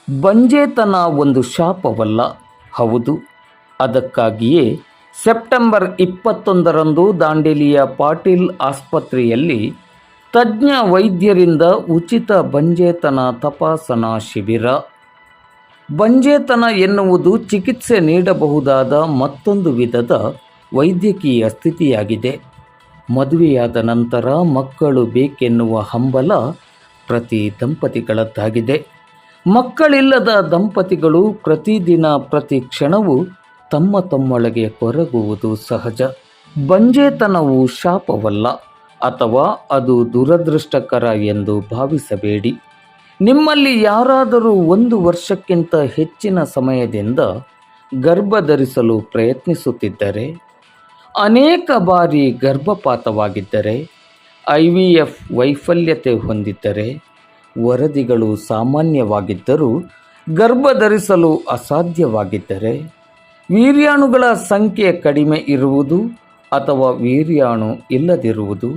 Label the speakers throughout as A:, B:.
A: ಬಂಜೇತನ ಒಂದು ಶಾಪವಲ್ಲ, ಹೌದು. ಅದಕ್ಕಾಗಿಯೇ ಸೆಪ್ಟೆಂಬರ್ 21ರಂದು ದಾಂಡೇಲಿಯ ಪಾಟೀಲ್ ಆಸ್ಪತ್ರೆಯಲ್ಲಿ ತಜ್ಞ ವೈದ್ಯರಿಂದ ಉಚಿತ ಬಂಜೇತನ ತಪಾಸಣಾ ಶಿಬಿರ. ಬಂಜೇತನ ಎನ್ನುವುದು ಚಿಕಿತ್ಸೆ ನೀಡಬಹುದಾದ ಮತ್ತೊಂದು ವಿಧದ ವೈದ್ಯಕೀಯ ಸ್ಥಿತಿಯಾಗಿದೆ. ಮದುವೆಯಾದ ನಂತರ ಮಕ್ಕಳು ಬೇಕೆನ್ನುವ ಹಂಬಲ ಪ್ರತಿ ದಂಪತಿಗಳದ್ದಾಗಿದೆ. ಮಕ್ಕಳಿಲ್ಲದ ದಂಪತಿಗಳು ಪ್ರತಿದಿನ ಪ್ರತಿ ಕ್ಷಣವೂ ತಮ್ಮೊಳಗೆ ಕೊರಗುವುದು ಸಹಜ. ಬಂಜೇತನವು ಶಾಪವಲ್ಲ ಅಥವಾ ಅದು ದುರದೃಷ್ಟಕರ ಎಂದು ಭಾವಿಸಬೇಡಿ. ನಿಮ್ಮಲ್ಲಿ ಯಾರಾದರೂ 1 ವರ್ಷಕ್ಕಿಂತ ಹೆಚ್ಚಿನ ಸಮಯದಿಂದ ಗರ್ಭಧರಿಸಲು ಪ್ರಯತ್ನಿಸುತ್ತಿದ್ದರೆ, ಅನೇಕ ಬಾರಿ ಗರ್ಭಪಾತವಾಗಿದ್ದರೆ, IVF ವೈಫಲ್ಯತೆ ಹೊಂದಿದ್ದರೆ, ವರದಿಗಳು ಸಾಮಾನ್ಯವಾಗಿದ್ದರೂ ಗರ್ಭಧರಿಸಲು ಅಸಾಧ್ಯವಾಗಿದ್ದರೆ, ವೀರ್ಯಾಣುಗಳ ಸಂಖ್ಯೆ ಕಡಿಮೆ ಇರುವುದು ಅಥವಾ ವೀರ್ಯಾಣು ಇಲ್ಲದಿರುವುದು,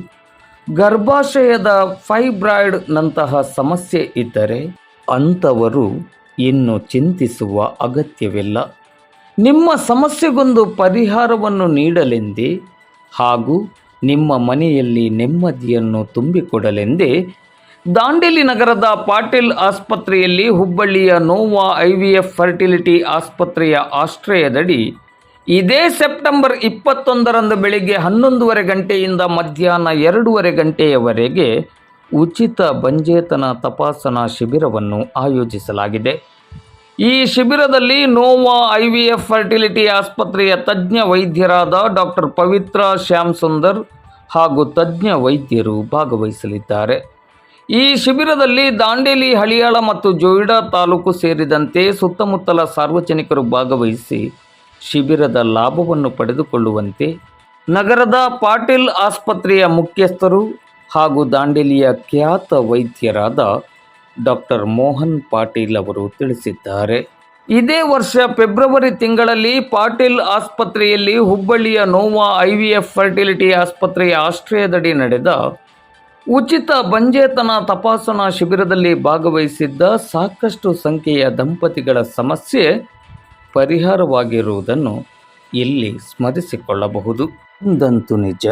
A: ಗರ್ಭಾಶಯದ ಫೈಬ್ರಾಯ್ಡ್ ನಂತಹ ಸಮಸ್ಯೆ ಇದ್ದರೆ ಅಂಥವರು ಇನ್ನು ಚಿಂತಿಸುವ ಅಗತ್ಯವಿಲ್ಲ. ನಿಮ್ಮ ಸಮಸ್ಯೆಗೊಂದು ಪರಿಹಾರವನ್ನು ನೀಡಲೆಂದೇ ಹಾಗೂ ನಿಮ್ಮ ಮನೆಯಲ್ಲಿ ನೆಮ್ಮದಿಯನ್ನು ತುಂಬಿಕೊಡಲೆಂದೇ ದಾಂಡೇಲಿ ನಗರದ ಪಾಟೀಲ್ ಆಸ್ಪತ್ರೆಯಲ್ಲಿ ಹುಬ್ಬಳ್ಳಿಯ ನೋವಾ IVF ಫರ್ಟಿಲಿಟಿ ಆಸ್ಪತ್ರೆಯ ಆಶ್ರಯದಡಿ ಇದೇ ಸೆಪ್ಟೆಂಬರ್ 21ರಂದು ಬೆಳಿಗ್ಗೆ 11:30 ಗಂಟೆಯಿಂದ ಮಧ್ಯಾಹ್ನ 2:30 ಗಂಟೆಯವರೆಗೆ ಉಚಿತ ಬಂಜೇತನ ತಪಾಸಣಾ ಶಿಬಿರವನ್ನು ಆಯೋಜಿಸಲಾಗಿದೆ. ಈ ಶಿಬಿರದಲ್ಲಿ ನೋವಾ IVF ಫರ್ಟಿಲಿಟಿ ಆಸ್ಪತ್ರೆಯ ತಜ್ಞ ವೈದ್ಯರಾದ ಡಾಕ್ಟರ್ ಪವಿತ್ರ ಶ್ಯಾಮ್ ಸುಂದರ್ ಹಾಗೂ ತಜ್ಞ ವೈದ್ಯರು ಭಾಗವಹಿಸಲಿದ್ದಾರೆ. ಈ ಶಿಬಿರದಲ್ಲಿ ದಾಂಡೇಲಿ, ಹಳಿಯಾಳ ಮತ್ತು ಜೋಯಿಡಾ ತಾಲೂಕು ಸೇರಿದಂತೆ ಸುತ್ತಮುತ್ತಲ ಸಾರ್ವಜನಿಕರು ಭಾಗವಹಿಸಿ ಶಿಬಿರದ ಲಾಭವನ್ನು ಪಡೆದುಕೊಳ್ಳುವಂತೆ ನಗರದ ಪಾಟೀಲ್ ಆಸ್ಪತ್ರೆಯ ಮುಖ್ಯಸ್ಥರು ಹಾಗೂ ದಾಂಡೇಲಿಯ ಖ್ಯಾತ ವೈದ್ಯರಾದ ಡಾಕ್ಟರ್ ಮೋಹನ್ ಪಾಟೀಲ್ ಅವರು ತಿಳಿಸಿದ್ದಾರೆ. ಇದೇ ವರ್ಷ ಫೆಬ್ರವರಿ ತಿಂಗಳಲ್ಲಿ ಪಾಟೀಲ್ ಆಸ್ಪತ್ರೆಯಲ್ಲಿ ಹುಬ್ಬಳ್ಳಿಯ ನೋವಾ IVF ಫರ್ಟಿಲಿಟಿ ಆಸ್ಪತ್ರೆಯ ಆಶ್ರಯದಡಿ ನಡೆದ ಉಚಿತ ಬಂಜೇತನ ತಪಾಸಣಾ ಶಿಬಿರದಲ್ಲಿ ಭಾಗವಹಿಸಿದ್ದ ಸಾಕಷ್ಟು ಸಂಖ್ಯೆಯ ದಂಪತಿಗಳ ಸಮಸ್ಯೆ ಪರಿಹಾರವಾಗಿರುವುದನ್ನು ಇಲ್ಲಿ ಸ್ಮರಿಸಿಕೊಳ್ಳಬಹುದು. ಒಂದಂತೂ ನಿಜ,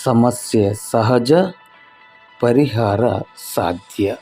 A: ಸಮಸ್ಯೆ ಸಹಜ, ಪರಿಹಾರ ಸಾಧ್ಯ.